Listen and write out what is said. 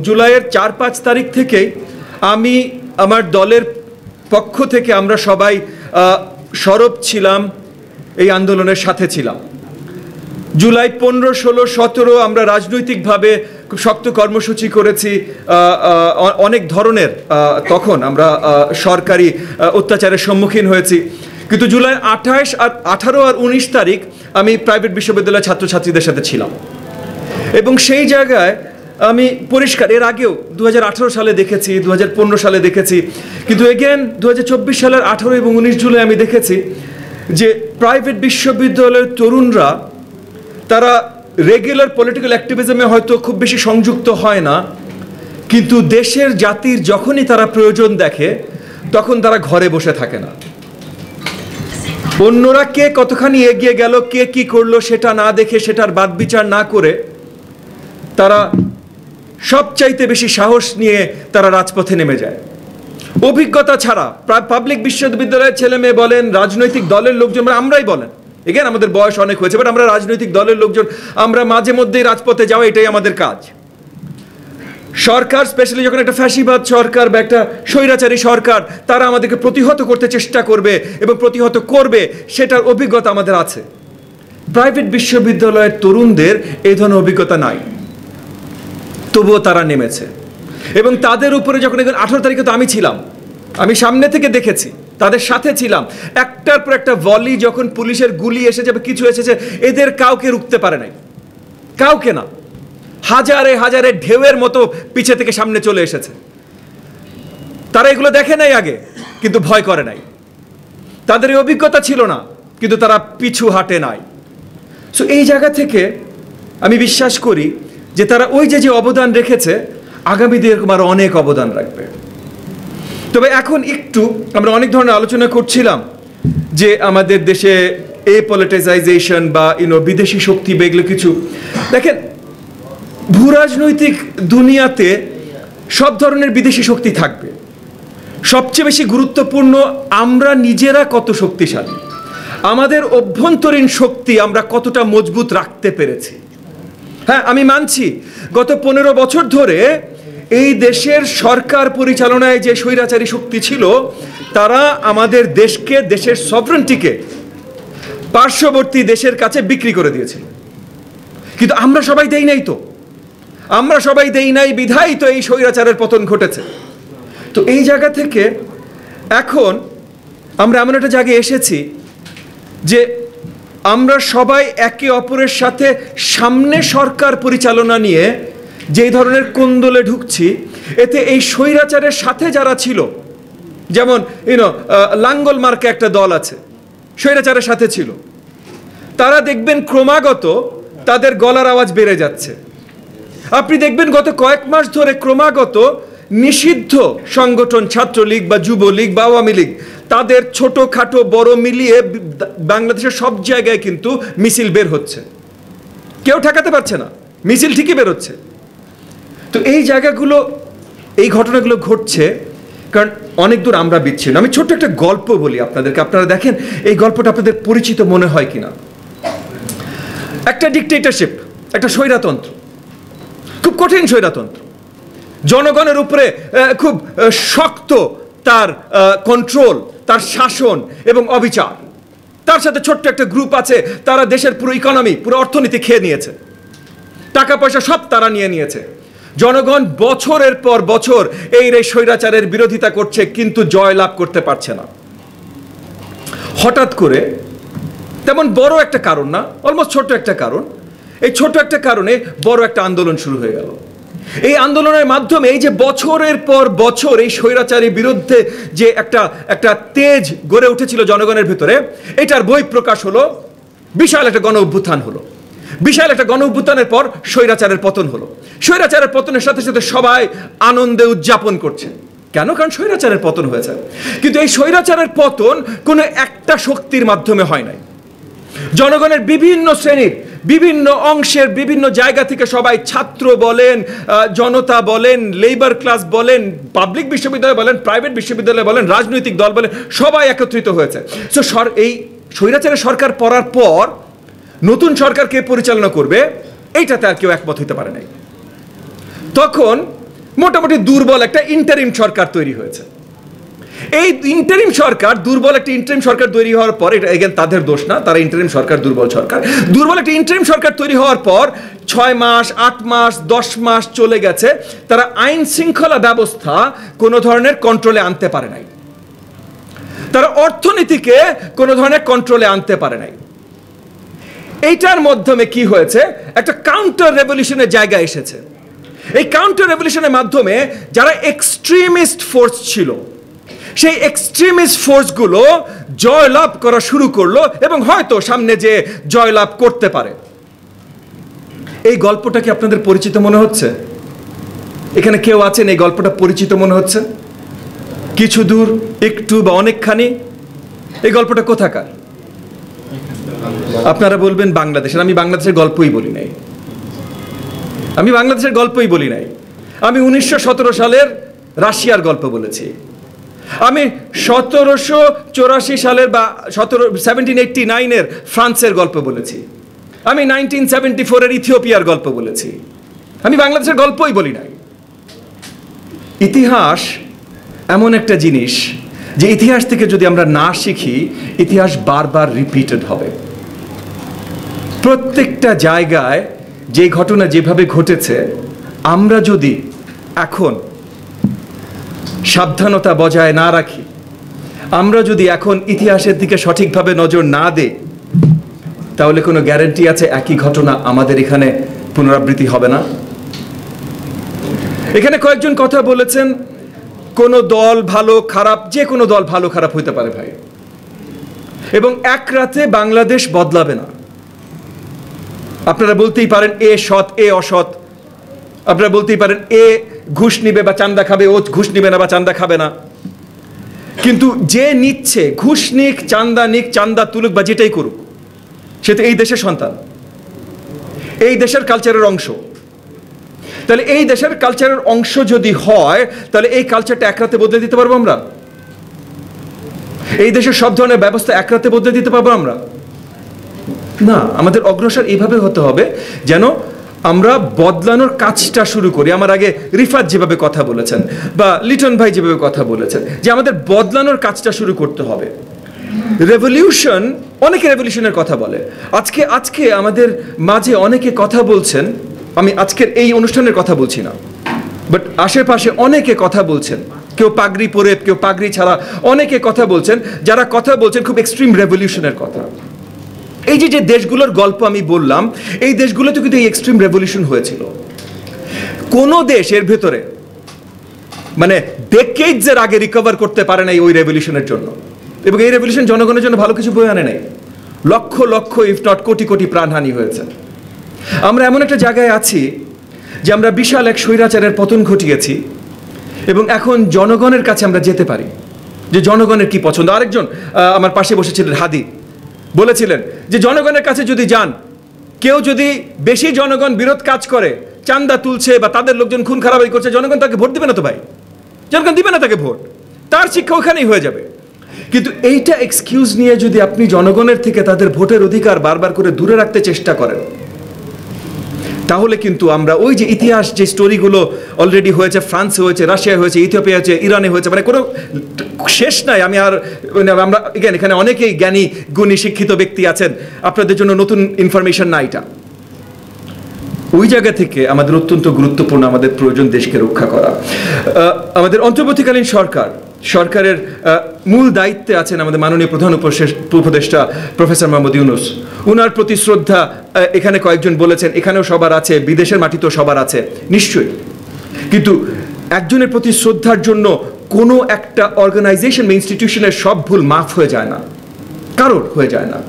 জুলাইয়ের 4-5 তারিখ থেকেই আমি আমার দলের পক্ষ থেকে আমরা সবাই সরব ছিলাম, এই আন্দোলনের সাথে ছিলাম। জুলাই 15, 16, 17 আমরা রাজনৈতিকভাবে খুব শক্ত কর্মসূচি করেছি, অনেক ধরনের তখন আমরা সরকারি অত্যাচারের সম্মুখীন হয়েছি। কিন্তু জুলাই 28 আর 18 আর 19 তারিখ আমি প্রাইভেট বিশ্ববিদ্যালয়ের ছাত্রছাত্রীদের সাথে ছিলাম এবং সেই জায়গায় আমি পরিষ্কার, এর আগেও 2018 সালে দেখেছি, 2015 সালে দেখেছি, কিন্তু এগেন 2024 সালের 18 এবং 19 জুলাই আমি দেখেছি যে প্রাইভেট বিশ্ববিদ্যালয়ের তরুণরা তারা রেগুলার পলিটিক্যাল অ্যাক্টিভিজমে হয়তো খুব বেশি সংযুক্ত হয় না, কিন্তু দেশের জাতির যখনই তারা প্রয়োজন দেখে তখন তারা ঘরে বসে থাকে না। অন্যরা কে কতখানি এগিয়ে গেল, কে কি করলো সেটা না দেখে, সেটার বাদবিচার না করে তারা সবচাইতে বেশি সাহস নিয়ে তারা রাজপথে নেমে যায়। অভিজ্ঞতা ছাড়া পাবলিক বিশ্ববিদ্যালয়ের ছেলে মেয়ে বলেন, রাজনৈতিক দলের লোকজন, আমরাই বলেন, এগেন আমাদের বয়স অনেক হয়েছে, বাট আমরা রাজনৈতিক দলের লোকজন আমরা মাঝে মধ্যেই রাজপথে যাওয়া, এটাই আমাদের কাজ। সরকার, স্পেশালি যখন একটা ফ্যাসিবাদ সরকার বা একটা স্বৈরাচারী সরকার, তারা আমাদেরকে প্রতিহত করতে চেষ্টা করবে এবং প্রতিহত করবে, সেটার অভিজ্ঞতা আমাদের আছে। প্রাইভেট বিশ্ববিদ্যালয়ের তরুণদের এই ধরনের অভিজ্ঞতা নাই, তবুও তারা নেমেছে। এবং তাদের উপরে যখন 18 তারিখে তো আমি ছিলাম, আমি সামনে থেকে দেখেছি, তাদের সাথে ছিলাম। একটার পর একটা ভলি, যখন পুলিশের গুলি এসে যাবে, কিছু এসেছে, এদের কাউকে রুখতে পারে নাই, কাউকে না। হাজারে হাজারে ঢেউয়ের মতো পিছে থেকে সামনে চলে এসেছে। তারা এগুলো দেখে নাই আগে, কিন্তু ভয় করে নাই। তাদের এই অভিজ্ঞতা ছিল না, কিন্তু তারা পিছু হাঁটে নাই। সো এই জায়গা থেকে আমি বিশ্বাস করি যে তারা ওই যে অবদান রেখেছে, আগামী দিনে এরকম আরো অনেক অবদান রাখবে। তবে এখন একটু আমরা অনেক ধরনের আলোচনা করছিলাম যে আমাদের দেশে পলিটিসাইজেশন বা বিদেশি শক্তি বা এগুলো কিছু। দেখেন, ভূরাজনৈতিক দুনিয়াতে সব ধরনের বিদেশি শক্তি থাকবে। সবচেয়ে বেশি গুরুত্বপূর্ণ আমরা নিজেরা কত শক্তিশালী, আমাদের অভ্যন্তরীণ শক্তি আমরা কতটা মজবুত রাখতে পেরেছি। হ্যাঁ, আমি মানছি গত 15 বছর ধরে এই দেশের সরকার পরিচালনায় যে স্বৈরাচারী শক্তি ছিল, তারা আমাদের দেশকে, দেশের সভরেন্টিকে পার্শ্ববর্তী দেশের কাছে বিক্রি করে দিয়েছিল। কিন্তু আমরা সবাই দেই নাই, তো আমরা সবাই দেই নাই বিধায় তো এই স্বৈরাচারের পতন ঘটেছে। তো এই জায়গা থেকে এখন আমরা এমন একটা জায়গায় এসেছি যে আমরা সবাই একে অপরের সাথে সামনে সরকার পরিচালনা নিয়ে যেই ধরনের কোন্দলে ঢুকছি, এতে এই স্বৈরাচারের সাথে যারা ছিল, যেমন লাঙ্গল মার্কে একটা দল আছে, স্বৈরাচারের সাথে ছিল, তারা দেখবেন ক্রমাগত তাদের গলার আওয়াজ বেড়ে যাচ্ছে। আপনি দেখবেন গত কয়েক মাস ধরে ক্রমাগত নিষিদ্ধ সংগঠন, ছাত্রলীগ বা যুবলীগ বা আওয়ামী লীগ, তাদের ছোটখাটো বড় মিলিয়ে বাংলাদেশের সব জায়গায় কিন্তু মিছিল বের হচ্ছে। কেউ ঠেকাতে পারছে না, মিছিল ঠিকই বের হচ্ছে। তো এই জায়গাগুলো, এই ঘটনাগুলো ঘটছে কারণ অনেক দূর আমরা বিচ্ছিন্ন। আমি ছোট্ট একটা গল্প বলি আপনাদেরকে, আপনারা দেখেন এই গল্পটা আপনাদের পরিচিত মনে হয় কিনা। একটা ডিক্টেটরশিপ, একটা স্বৈরতন্ত্র, খুব কঠিন স্বৈরতন্ত্র, জনগণের উপরে খুব শক্ত তার কন্ট্রোল, তার শাসন এবং অবিচার। তার সাথে ছোট্ট একটা গ্রুপ আছে, তারা দেশের পুরো ইকোনমি, পুরো অর্থনীতি খেয়ে নিয়েছে, টাকা পয়সা সব তারা নিয়ে নিয়েছে। জনগণ বছরের পর বছর এই স্বৈরাচারের বিরোধিতা করছে, কিন্তু জয় লাভ করতে পারছে না। হঠাৎ করে, তেমন বড় একটা কারণ না, অলমোস্ট ছোট একটা কারণ, এই ছোট একটা কারণে বড় একটা আন্দোলন শুরু হয়ে গেল। এই আন্দোলনের মাধ্যমে এই যে বছরের পর বছর এই স্বৈরাচারীর বিরুদ্ধে যে একটা তেজ গড়ে উঠেছিল জনগণের ভিতরে, এটার বহিঃপ্রকাশ হলো, বিশাল একটা গণ অভ্যুত্থান হলো। বিশাল একটা গণ অভ্যুত্থানের পর স্বৈরাচারের পতন হলো। স্বৈরাচারের পতনের সাথে সাথে সবাই আনন্দে উদযাপন করছে। কেন? কারণ স্বৈরাচারের পতন হয়েছে। কিন্তু এই স্বৈরাচারের পতন কোনো একটা শক্তির মাধ্যমে হয় নাই। জনগণের বিভিন্ন শ্রেণীর, বিভিন্ন অংশের, বিভিন্ন জায়গা থেকে সবাই, ছাত্র বলেন, জনতা বলেন, লেবার ক্লাস বলেন, পাবলিক বিশ্ববিদ্যালয় বলেন, প্রাইভেট বিশ্ববিদ্যালয় বলেন, রাজনৈতিক দল বলেন, সবাই একত্রিত হয়েছে। সো এই স্বৈরাচারের সরকার পড়ার পর নতুন সরকার কে পরিচালনা করবে, এইটাতে আর কেউ একমত হতে পারে নাই। তখন মোটামুটি দুর্বল একটা ইন্টারিম সরকার তৈরি হয়েছে। এই ইন্টারিম সরকার, দুর্বল একটা ইন্টারিম সরকার তৈরি হওয়ার পর, এটা এগেন তাদের দোষ না, তারা ইন্টারিম সরকার, দুর্বল সরকার, দুর্বল একটা ইন্টারিম সরকার তৈরি হওয়ার পর 6 মাস 8 মাস 10 মাস চলে গেছে, তারা আইন শৃঙ্খলা ব্যবস্থা কোনো ধরনের কন্ট্রোলে আনতে পারে নাই, তারা অর্থনীতিকে কোনো ধরনের কন্ট্রোলে আনতে পারে নাই। এইটার মাধ্যমে কি হয়েছে, একটা কাউন্টার রেভলিউশনের জায়গা এসেছে। এই কাউন্টার রেভলিউশনের মাধ্যমে যারা এক্সট্রিমিস্ট ফোর্স ছিল, সেই এক্সট্রিমিস্ট ফোর্সগুলো জয়লাভ করা শুরু করলো এবং হয়তো সামনে যে জয়লাভ করতে পারে। এই গল্পটা কি আপনাদের পরিচিত মনে হচ্ছে? এখানে কেউ আছেন এই গল্পটা পরিচিত মনে হচ্ছে? কিছু দূর, একটু বা অনেকখানি? এই গল্পটা কোথাকার? আপনারা বলবেন বাংলাদেশের। আমি বাংলাদেশের গল্পই বলি নাই, আমি বাংলাদেশের গল্পই বলি নাই। আমি 1917 সালের রাশিয়ার গল্প বলেছি, আমি 1784 সালের বা 1789-এর ফ্রান্সের গল্প বলেছি, আমি 1974-এর ইথিওপিয়ার গল্প বলেছি। আমি বাংলাদেশের গল্পই বলি নাই। ইতিহাস এমন একটা জিনিস যে ইতিহাস থেকে যদি আমরা না শিখি, ইতিহাস বারবার রিপিটেড হবে। প্রত্যেকটা জায়গায় যে ঘটনা যেভাবে ঘটেছে, আমরা যদি এখন সাবধানতা বজায় না রাখি, আমরা যদি এখন ইতিহাসের দিকে সঠিকভাবে নজর না দেই, তাহলে কোনো গ্যারান্টি আছে একই ঘটনা আমাদের এখানে পুনরাবৃত্তি হবে না? এখানে কয়েকজন কথা বলেছেন, কোন দল ভালো খারাপ, যে কোনো দল ভালো খারাপ হইতে পারে ভাই, এবং এক রাতে বাংলাদেশ বদলাবে না। আপনারা বলতেই পারেন এ সৎ এ অসৎ, আপনারা বলতেই পারেন এ ঘুষ নিবে বা চান্দা খাবে, ও ঘুষ নিবে না বা চান্দা খাবে না, কিন্তু যে নিচ্ছে, ঘুষ নিক চান্দা নিক, চান্দা তুলুক বা যেটাই করুক, সে তো এই দেশের সন্তান, এই দেশের কালচারের অংশ। তাহলে এই দেশের কালচারের অংশ যদি হয়, তাহলে এই কালচারটা এক রাতে বদলে দিতে পারবো আমরা? এই দেশের সব ধরনের ব্যবস্থা এক রাতে বদলে দিতে পারবো আমরা? না, আমাদের অগ্রসর এইভাবে হতে হবে যেন আমরা বদলানোর কাজটা শুরু করি। আমার আগে রিফাত যেভাবে কথা বলেছেন বা লিটন ভাই যেভাবে কথা বলেছেন, যে আমাদের বদলানোর কাজটা শুরু করতে হবে। রেভলিউশন, অনেকে রেভলিউশনের কথা বলে। আজকে আমাদের মাঝে অনেকে কথা বলছেন, আমি আজকের এই অনুষ্ঠানের কথা বলছি না, বাট আশেপাশে অনেকে কথা বলছেন, কেউ পাগড়ি পরে, কেউ পাগড়ি ছাড়া, অনেকে কথা বলছেন, যারা কথা বলছেন খুব এক্সট্রিম রেভলিউশনের কথা। এই যে দেশগুলোর গল্প আমি বললাম, এই দেশগুলোতে কিন্তু এই এক্সট্রিম রেভলিউশন হয়েছিল। কোন দেশ এর ভেতরে মানে ডেকেডসের আগে রিকভার করতে পারে নাই ওই রেভলিউশনের জন্য, এবং এই রেভলিউশন জনগণের জন্য ভালো কিছু বয়ে আনে নাই। লক্ষ লক্ষ ইফ নট কোটি কোটি প্রাণহানি হয়েছে। আমরা এমন একটা জায়গায় আছি যে আমরা বিশাল এক স্বৈরাচারের পতন ঘটিয়েছি, এবং এখন জনগণের কাছে আমরা যেতে পারি যে জনগণের কি পছন্দ। আরেকজন আমার পাশে বসেছিলেন হাদি, বলেছিলেন যে জনগণের কাছে যদি যান, কেউ যদি বেশি জনগণ বিরোধ কাজ করে, চান্দা তুলছে বা তাদের লোকজন খুন খারাপি করছে, জনগণ তাকে ভোট দিবে না তো ভাই, জনগণ দিবে না তাকে ভোট, তার শিক্ষা ওখানেই হয়ে যাবে। কিন্তু এইটা এক্সকিউজ নিয়ে যদি আপনি জনগণের থেকে তাদের ভোটের অধিকার বারবার করে দূরে রাখতে চেষ্টা করেন, তাহলে কিন্তু আমরা ওই যে ইতিহাস, যে স্টোরিগুলো অলরেডি হয়েছে, ফ্রান্সে হয়েছে, রাশিয়ায় হয়েছে, ইথিওপিয়া হয়েছে, ইরানে হয়েছে, মানে কোনো শেষ নাই। আমরা এখানে অনেকেই জ্ঞানী গুণী শিক্ষিত ব্যক্তি আছেন, আপনাদের জন্য নতুন ইনফরমেশন না এটা। ওই জায়গা থেকে আমাদের অত্যন্ত গুরুত্বপূর্ণ, আমাদের প্রয়োজন দেশকে রক্ষা করা। আমাদের অন্তর্বর্তীকালীন সরকারের মূল দায়িত্বে আছেন আমাদের মাননীয় প্রধান উপদেষ্টা প্রফেসর মোহাম্মদ ইউনূস। উনার প্রতি শ্রদ্ধা এখানে কয়েকজন বলেছেন, এখানেও সবার আছে, বিদেশের মাটিতেও সবার আছে নিশ্চয়ই, কিন্তু একজনের প্রতি শ্রদ্ধার জন্য কোনো একটা অর্গানাইজেশন বা ইনস্টিটিউশনের সব ভুল মাফ হয়ে যায় না, কারোর হয়ে যায় না।